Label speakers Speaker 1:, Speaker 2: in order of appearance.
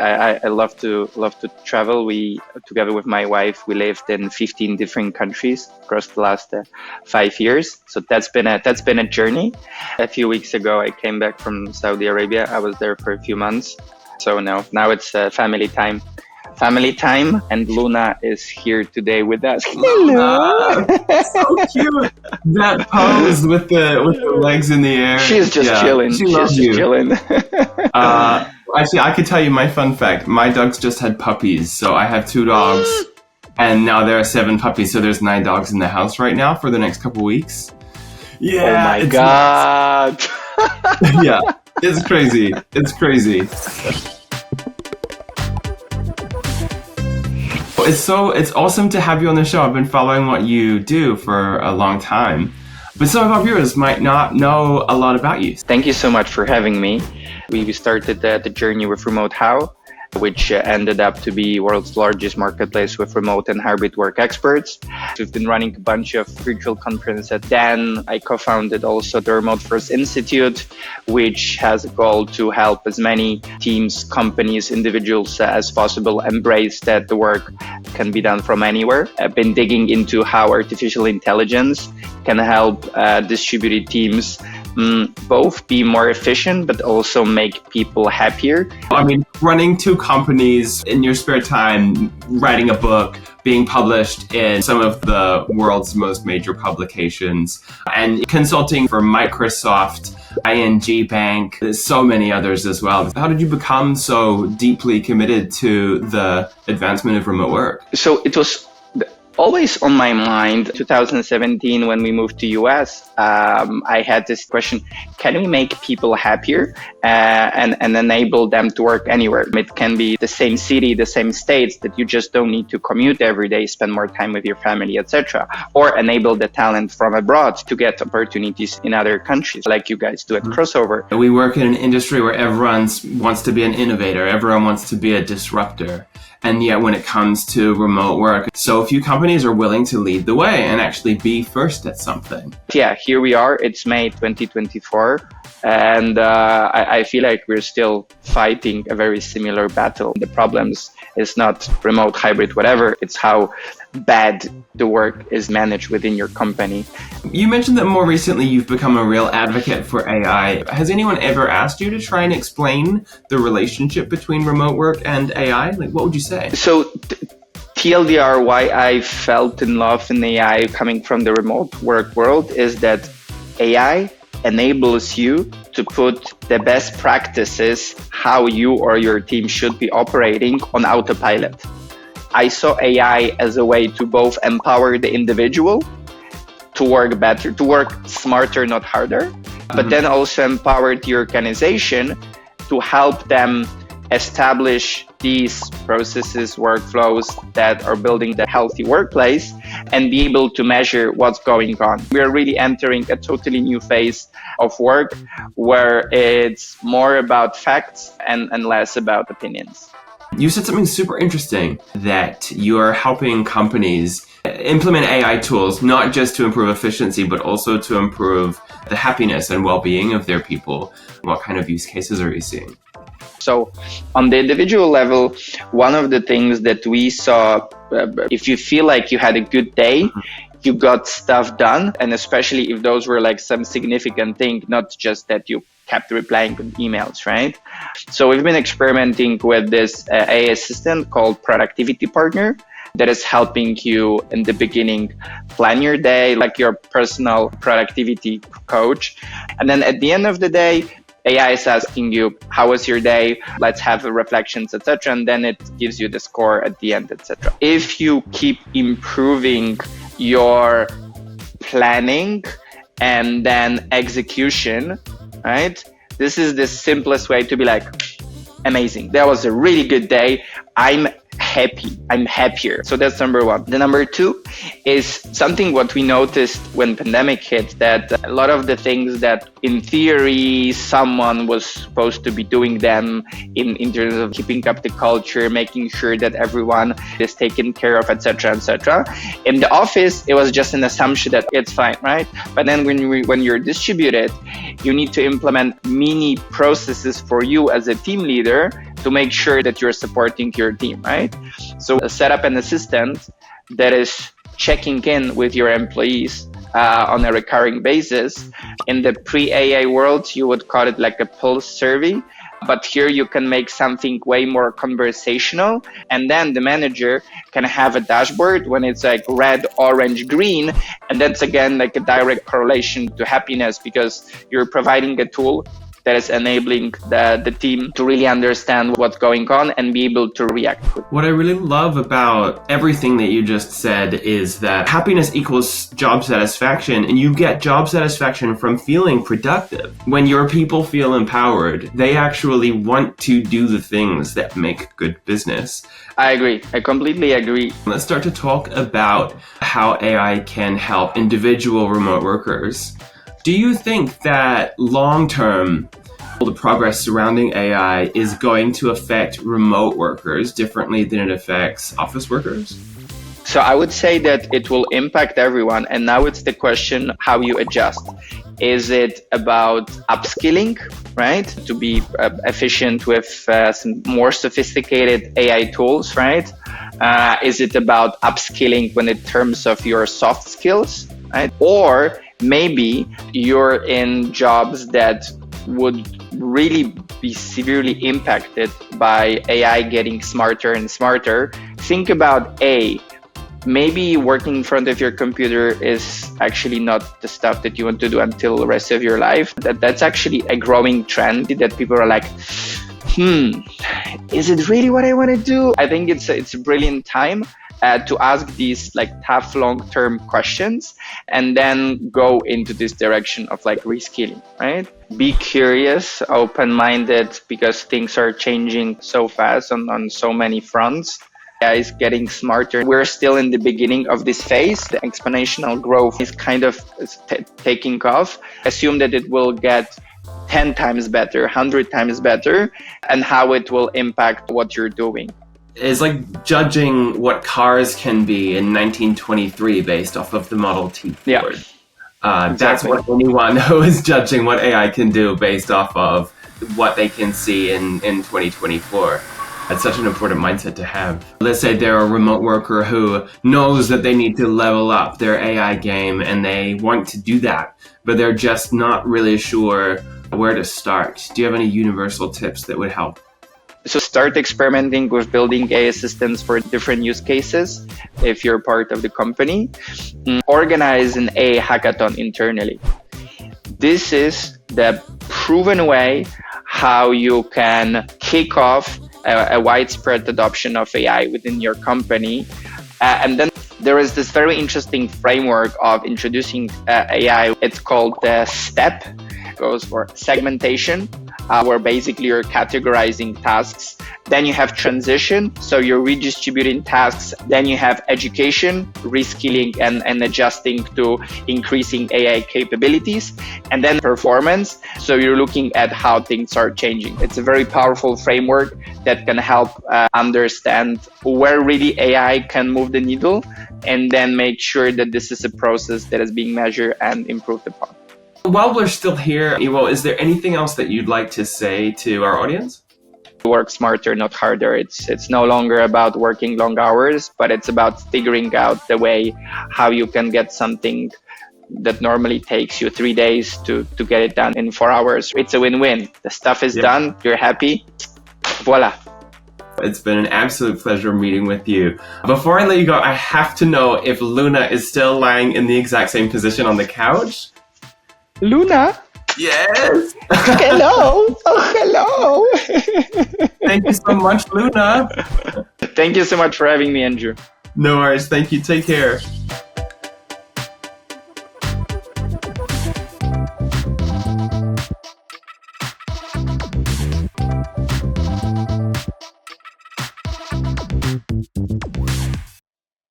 Speaker 1: I love to travel. We together with my wife, we lived in 15 different countries across the last 5 years. So that's been a journey. A few weeks ago, I came back from Saudi Arabia. I was there for a few months. So now it's family time. Family time, and Luna is here today with us. Hello.
Speaker 2: So cute. That pose with the legs in the air.
Speaker 1: She's just chilling.
Speaker 2: She's just
Speaker 1: chilling.
Speaker 2: Actually, I could tell you my fun fact. My dogs just had puppies, so I have 2 dogs, and now there are 7 puppies. So there's 9 dogs in the house right now for the next couple weeks. Yeah.
Speaker 1: Oh my God.
Speaker 2: Yeah, it's crazy. It's crazy. It's awesome to have you on the show. I've been following what you do for a long time, but some of our viewers might not know a lot about you.
Speaker 1: Thank you so much for having me. We started the journey with Remote How, which ended up to be world's largest marketplace with remote and hybrid work experts. We've been running a bunch of virtual conferences. Then I co-founded also the Remote First Institute, which has a goal to help as many teams, companies, individuals as possible embrace that the work can be done from anywhere. I've been digging into how artificial intelligence can help distributed teams both be more efficient, but also make people happier.
Speaker 2: I mean, running 2 companies in your spare time, writing a book, being published in some of the world's most major publications, and consulting for Microsoft, ING Bank, there's so many others as well. How did you become so deeply committed to the advancement of remote work?
Speaker 1: So it was always on my mind. 2017, when we moved to US, I had this question: can we make people happier and enable them to work anywhere? It can be the same city, the same states, that you just don't need to commute every day, spend more time with your family, etc. Or enable the talent from abroad to get opportunities in other countries, like you guys do at Crossover.
Speaker 2: We work in an industry where everyone wants to be an innovator, everyone wants to be a disruptor. And yet when it comes to remote work, so few companies are willing to lead the way and actually be first at something.
Speaker 1: Yeah, here we are. It's May 2024. And I feel like we're still fighting a very similar battle. The problems is not remote, hybrid, whatever. It's how bad the work is managed within your company.
Speaker 2: You mentioned that more recently you've become a real advocate for AI. Has anyone ever asked you to try and explain the relationship between remote work and AI? Like, what would you say?
Speaker 1: So TLDR, why I felt in love in AI coming from the remote work world is that AI enables you to put the best practices, how you or your team should be operating, on autopilot. I saw AI as a way to both empower the individual to work better, to work smarter, not harder, but then also empower the organization to help them establish these processes, workflows that are building the healthy workplace and be able to measure what's going on. We are really entering a totally new phase of work where it's more about facts and less about opinions.
Speaker 2: You said something super interesting, that you are helping companies implement AI tools, not just to improve efficiency, but also to improve the happiness and well-being of their people. What kind of use cases are you seeing?
Speaker 1: So on the individual level, one of the things that we saw, if you feel like you had a good day, you got stuff done, and especially if those were like some significant thing, not just that you kept replying on emails, right? So we've been experimenting with this AI assistant called Productivity Partner that is helping you in the beginning plan your day, like your personal productivity coach. And then at the end of the day, AI is asking you, how was your day? Let's have a reflections, etc. And then it gives you the score at the end, etc. If you keep improving your planning and then execution, right? This is the simplest way to be like, amazing. That was a really good day. I'm happy. I'm happier. So that's number one. The number two is something what we noticed when pandemic hit, that a lot of the things that in theory someone was supposed to be doing them in terms of keeping up the culture, making sure that everyone is taken care of, etc., etc. In the office, it was just an assumption that it's fine, right? But then when you're distributed, you need to implement mini processes for you as a team leader to make sure that you're supporting your team, right? So set up an assistant that is checking in with your employees on a recurring basis. In the pre-AI world, you would call it like a pulse survey. But here you can make something way more conversational. And then the manager can have a dashboard when it's like red, orange, green. And that's again like a direct correlation to happiness, because you're providing a tool that is enabling the team to really understand what's going on and be able to react quickly.
Speaker 2: What I really love about everything that you just said is that happiness equals job satisfaction, and you get job satisfaction from feeling productive. When your people feel empowered, they actually want to do the things that make good business.
Speaker 1: I agree. I completely agree.
Speaker 2: Let's start to talk about how AI can help individual remote workers. Do you think that long-term, the progress surrounding AI is going to affect remote workers differently than it affects office workers?
Speaker 1: So I would say that it will impact everyone. And now it's the question how you adjust. Is it about upskilling, right? To be efficient with some more sophisticated AI tools, right? Is it about upskilling when in terms of your soft skills, right? Or maybe you're in jobs that would really be severely impacted by AI getting smarter and smarter. Think about maybe working in front of your computer is actually not the stuff that you want to do until the rest of your life. That's actually a growing trend that people are like, is it really what I want to do? I think it's a brilliant time to ask these like tough long-term questions and then go into this direction of like reskilling, right? Be curious, open-minded, because things are changing so fast on so many fronts. AI is getting smarter. We're still in the beginning of this phase. The exponential growth is kind of taking off. Assume that it will get 10 times better, 100 times better, and how it will impact what you're doing.
Speaker 2: It's like judging what cars can be in 1923 based off of the Model T Ford.
Speaker 1: Yeah,
Speaker 2: That's
Speaker 1: exactly.
Speaker 2: what anyone who is judging what AI can do based off of what they can see in 2024. It's such an important mindset to have. Let's say they're a remote worker who knows that they need to level up their AI game and they want to do that, but they're just not really sure where to start. Do you have any universal tips that would help?
Speaker 1: So start experimenting with building AI assistants for different use cases if you're part of the company. Organize an AI hackathon internally. This is the proven way how you can kick off a widespread adoption of AI within your company. And then there is this very interesting framework of introducing AI. It's called the STEP. It goes for segmentation, where basically you're categorizing tasks. Then you have transition, so you're redistributing tasks. Then you have education, reskilling and adjusting to increasing AI capabilities. And then performance, so you're looking at how things are changing. It's a very powerful framework that can help understand where really AI can move the needle, and then make sure that this is a process that is being measured and improved upon.
Speaker 2: While we're still here, Iwo, is there anything else that you'd like to say to our audience?
Speaker 1: Work smarter, not harder. It's no longer about working long hours, but it's about figuring out the way how you can get something that normally takes you 3 days to get it done in 4 hours. It's a win-win. The stuff is done, you're happy, voila.
Speaker 2: It's been an absolute pleasure meeting with you. Before I let you go, I have to know if Luna is still lying in the exact same position on the couch.
Speaker 1: Luna?
Speaker 2: Yes!
Speaker 1: Hello! Oh, hello!
Speaker 2: Thank you so much, Luna.
Speaker 1: Thank you so much for having me, Andrew.
Speaker 2: No worries. Thank you. Take care.